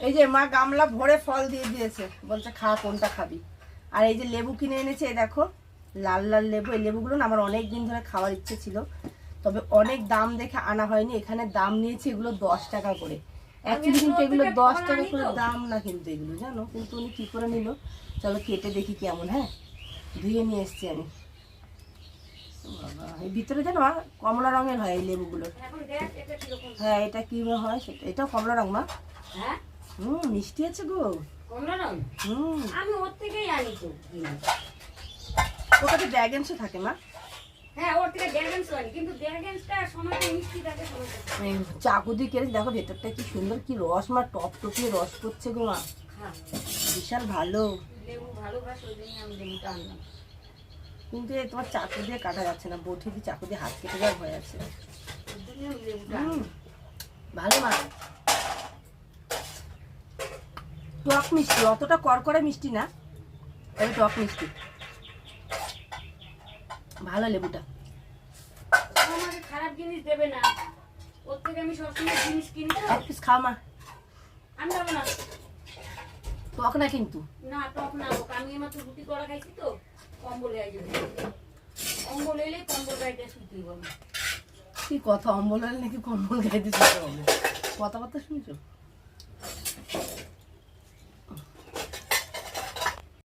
এই যে মা গামলা ভরে ফল দিয়ে দিয়েছে, বলছে খা, কোনটা খাবি। আর এই যে লেবু কিনে এনেছে, এই দেখো লাল লাল লেবু। এই লেবুগুলো না আমার অনেক দিন ধরে খাওয়ার ইচ্ছে ছিল, তবে অনেক দাম দেখে আনা হয়নি। এখানে দাম নিয়েছে এগুলো 10 টাকা করে। অ্যাকচুয়ালি কিন্তু এগুলো 10 টাকা করে দাম না কিন্তু এগুলো, জানো। কিন্তু উনি কী করে নিল, চলো কেটে দেখি কেমন। হ্যাঁ, ধুয়ে নিয়ে এসছি আমি। বাবা, এই ভিতরে জানো কমলা রঙের হয় এই লেবুগুলো। হ্যাঁ, এটা কি হয় সেটা, এটাও কমলা রঙ মা। হ্যাঁ, মিষ্টি আছে গো। কমলা রঙ। আমি ওর থেকেই আনি তো। ওটাতে ড্রাগনসও থাকে মা। হ্যাঁ, ওর থেকে ড্রাগনস আনি, কিন্তু ড্রাগনসটা সময়টা মিষ্টি থাকে সময়টা। চাকু দিয়ে কেটে দেখো ভেতরটা কি সুন্দর, কি রস মা, টপ টপিয়ে রস করছে গো মা, বিশাল ভালো। লেবু ভালোবাসো, ওই জন্য আমি লেবুটা আনলাম। কিন্তু এই তোমার চাকু দিয়ে কাটা যাচ্ছে না, বটি দিয়ে চাকু দিয়ে হাত কেটে যাওয়ার ভয় আছে। ভালো মা, টক মিষ্টি, অতটা করকরে মিষ্টি না, তবে টক মিষ্টি, ভালো লেবুটা। আমাকে খারাপ জিনিস দেবে না, ওর থেকে আমি সবসময় জিনিস কিনি তো। এক পিস খাও মা। আমি খাবো না। টক না কিন্তু। না, টক না হোক, আমি মাত্র রুটি করা খাইছি তো, কম্বল গায়ে যাবে। কম্বল এলে কম্বল গাইতে শুতে হবে। কি কথা, অম্বল হলে নাকি কম্বল গায়ে দিতে হবে? কথাবার্তা শুনছো?